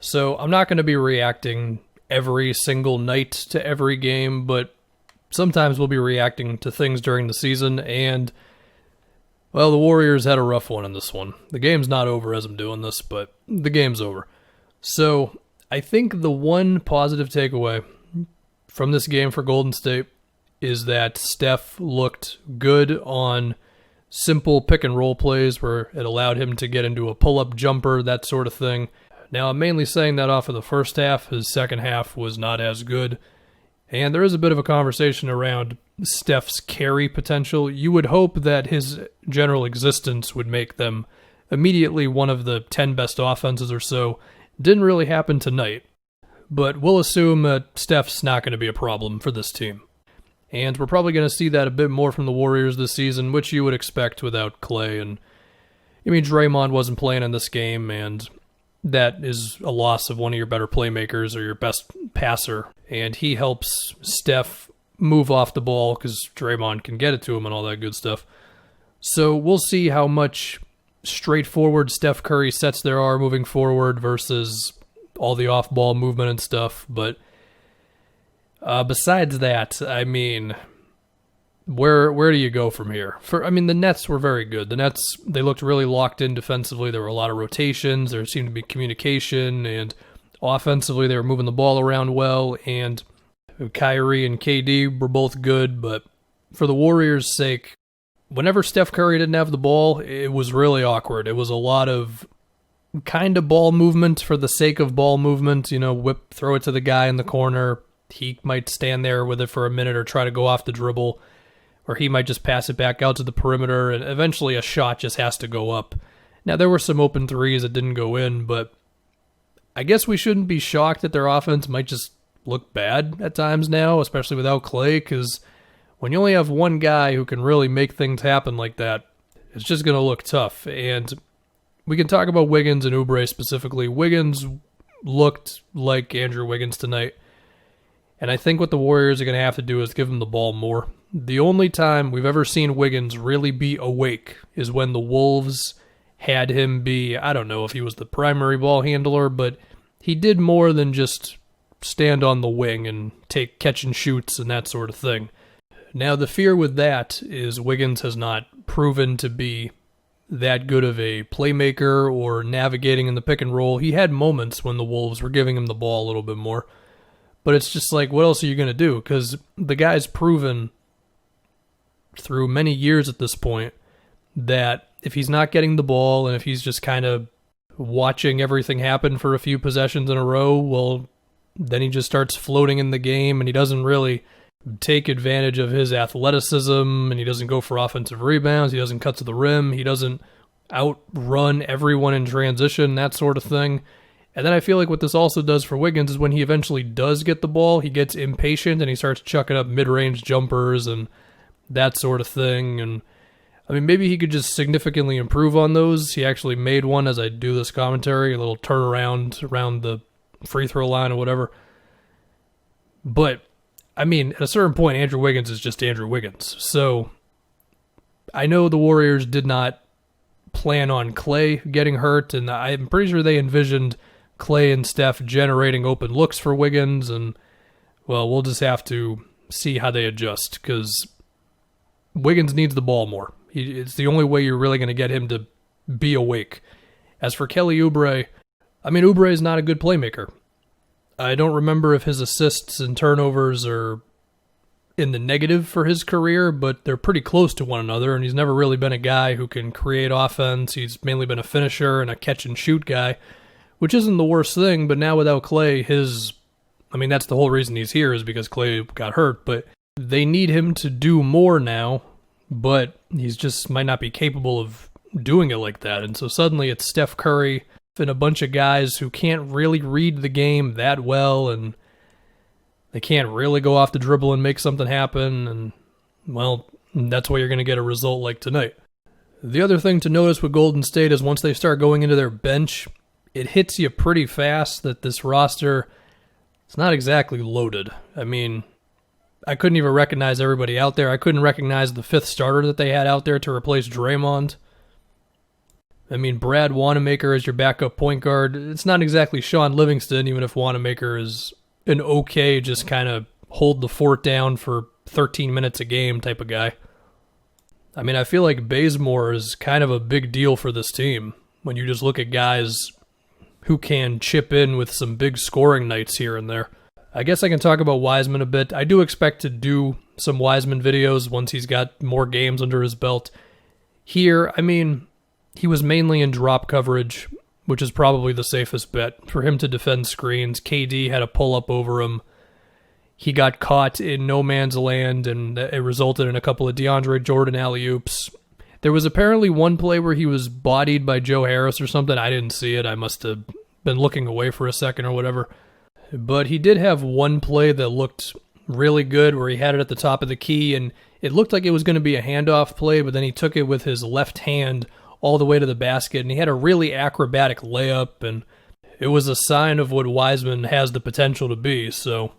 So I'm not going to be reacting every single night to every game, but sometimes we'll be reacting to things during the season, and, well, the Warriors had a rough one in this one. The game's not over as I'm doing this, but the game's over. So I think the one positive takeaway from this game for Golden State is that Steph looked good on simple pick and roll plays where it allowed him to get into a pull-up jumper, that sort of thing. Now, I'm mainly saying that off of the first half. His second half was not as good. And there is a bit of a conversation around Steph's carry potential. You would hope that his general existence would make them immediately one of the 10 best offenses or so. Didn't really happen tonight. But we'll assume that Steph's not going to be a problem for this team. And we're probably going to see that a bit more from the Warriors this season, which you would expect without Clay. And I mean, Draymond wasn't playing in this game, and that is a loss of one of your better playmakers or your best passer. And he helps Steph move off the ball because Draymond can get it to him and all that good stuff. So we'll see how much straightforward Steph Curry sets there are moving forward versus all the off-ball movement and stuff. But besides that, I mean, where do you go from here? The Nets were very good. The Nets, they looked really locked in defensively. There were a lot of rotations. There seemed to be communication, and offensively they were moving the ball around well, and Kyrie and KD were both good. But for the Warriors' sake, whenever Steph Curry didn't have the ball, it was really awkward. It was a lot of kind of ball movement for the sake of ball movement, throw it to the guy in the corner. He might stand there with it for a minute or try to go off the dribble, or he might just pass it back out to the perimeter, and eventually a shot just has to go up. Now, there were some open threes that didn't go in, but I guess we shouldn't be shocked that their offense might just look bad at times now, especially without Clay, because when you only have one guy who can really make things happen like that, it's just going to look tough. And we can talk about Wiggins and Oubre specifically. Wiggins looked like Andrew Wiggins tonight. And I think what the Warriors are going to have to do is give him the ball more. The only time we've ever seen Wiggins really be awake is when the Wolves had him be, I don't know if he was the primary ball handler, but he did more than just stand on the wing and take catch and shoots and that sort of thing. Now, the fear with that is Wiggins has not proven to be that good of a playmaker or navigating in the pick and roll. He had moments when the Wolves were giving him the ball a little bit more. But it's just like, what else are you going to do? Because the guy's proven through many years at this point that if he's not getting the ball and if he's just kind of watching everything happen for a few possessions in a row, well, then he just starts floating in the game and he doesn't really take advantage of his athleticism, and he doesn't go for offensive rebounds, he doesn't cut to the rim, he doesn't outrun everyone in transition, that sort of thing. And then I feel like what this also does for Wiggins is when he eventually does get the ball, he gets impatient and he starts chucking up mid-range jumpers and that sort of thing. And I mean, maybe he could just significantly improve on those. He actually made one as I do this commentary, a little turnaround around the free throw line or whatever. But, I mean, at a certain point, Andrew Wiggins is just Andrew Wiggins. So I know the Warriors did not plan on Clay getting hurt, and I'm pretty sure they envisioned Clay and Steph generating open looks for Wiggins, and, well, we'll just have to see how they adjust, because Wiggins needs the ball more. It's the only way you're really going to get him to be awake. As for Kelly Oubre, I mean, Oubre is not a good playmaker. I don't remember if his assists and turnovers are in the negative for his career, but they're pretty close to one another, and he's never really been a guy who can create offense. He's mainly been a finisher and a catch-and-shoot guy, which isn't the worst thing, but now without Clay, that's the whole reason he's here is because Clay got hurt, but they need him to do more now, but he's just might not be capable of doing it like that, and so suddenly it's Steph Curry and a bunch of guys who can't really read the game that well, and they can't really go off the dribble and make something happen, and, well, that's why you're going to get a result like tonight. The other thing to notice with Golden State is once they start going into their bench, it hits you pretty fast that this roster, it's not exactly loaded. I mean, I couldn't even recognize everybody out there. I couldn't recognize the fifth starter that they had out there to replace Draymond. I mean, Brad Wanamaker as your backup point guard, it's not exactly Sean Livingston, even if Wanamaker is an okay, just kind of hold the fort down for 13 minutes a game type of guy. I mean, I feel like Bazemore is kind of a big deal for this team when you just look at guys who can chip in with some big scoring nights here and there. I guess I can talk about Wiseman a bit. I do expect to do some Wiseman videos once he's got more games under his belt. Here, I mean, he was mainly in drop coverage, which is probably the safest bet for him to defend screens. KD had a pull-up over him. He got caught in no man's land, and it resulted in a couple of DeAndre Jordan alley-oops. There was apparently one play where he was bodied by Joe Harris or something. I didn't see it. I must have been looking away for a second or whatever. But he did have one play that looked really good where he had it at the top of the key, and it looked like it was going to be a handoff play, but then he took it with his left hand all the way to the basket, and he had a really acrobatic layup, and it was a sign of what Wiseman has the potential to be, so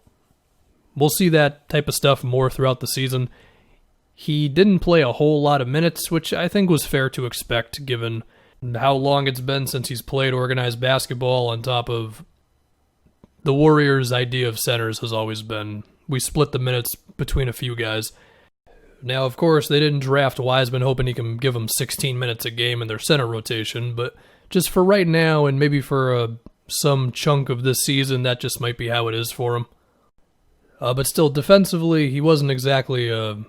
we'll see that type of stuff more throughout the season. He didn't play a whole lot of minutes, which I think was fair to expect given how long it's been since he's played organized basketball. On top of the Warriors' idea of centers has always been we split the minutes between a few guys. Now, of course, they didn't draft Wiseman hoping he can give them 16 minutes a game in their center rotation, but just for right now and maybe for some chunk of this season, that just might be how it is for him. But still, defensively, he wasn't exactly a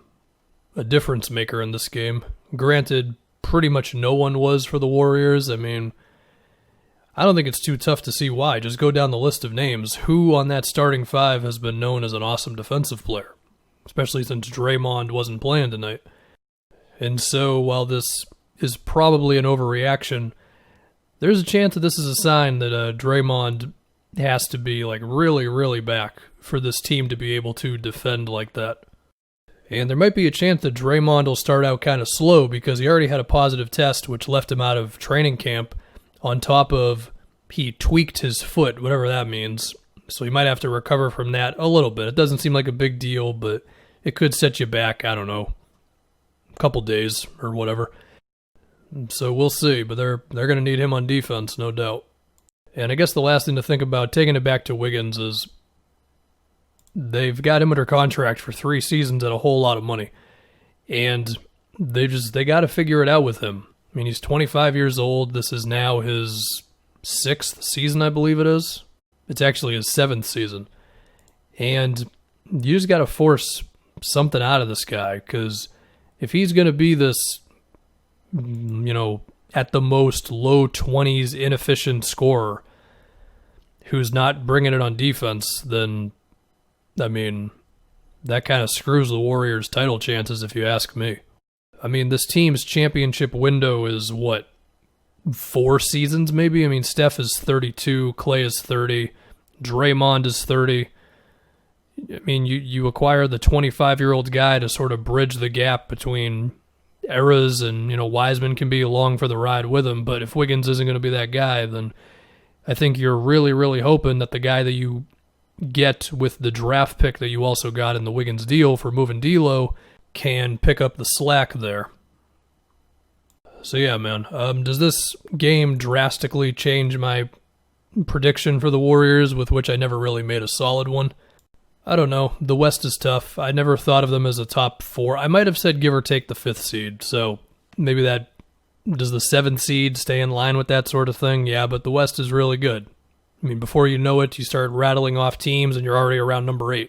difference maker in this game. Granted, pretty much no one was for the Warriors. I mean, I don't think it's too tough to see why. Just go down the list of names. Who on that starting five has been known as an awesome defensive player? Especially since Draymond wasn't playing tonight. And so, while this is probably an overreaction, there's a chance that this is a sign that Draymond has to be like really, really back for this team to be able to defend like that. And there might be a chance that Draymond will start out kind of slow because he already had a positive test which left him out of training camp, on top of he tweaked his foot, whatever that means. So he might have to recover from that a little bit. It doesn't seem like a big deal, but it could set you back, I don't know, a couple days or whatever. So we'll see, but they're going to need him on defense, no doubt. And I guess the last thing to think about, taking it back to Wiggins, is they've got him under contract for 3 seasons at a whole lot of money. And they got to figure it out with him. I mean, he's 25 years old. This is now his 6th season, I believe it is. It's actually his 7th season. And you just got to force something out of this guy, because if he's going to be this, at the most low 20s inefficient scorer who's not bringing it on defense, then, I mean, that kind of screws the Warriors' title chances if you ask me. I mean, this team's championship window is, 4 seasons maybe? I mean, Steph is 32, Klay is 30, Draymond is 30. I mean, you acquire the 25-year-old guy to sort of bridge the gap between eras, and, Wiseman can be along for the ride with him, but if Wiggins isn't going to be that guy, then I think you're really, really hoping that the guy that you get with the draft pick that you also got in the Wiggins deal for moving D'Lo can pick up the slack there. So yeah, man, does this game drastically change my prediction for the Warriors, with which I never really made a solid one? I don't know. The West is tough. I never thought of them as a top 4. I might have said give or take the 5th seed, so maybe that... Does the 7th seed stay in line with that sort of thing? Yeah, but the West is really good. I mean, before you know it, you start rattling off teams and you're already around number 8.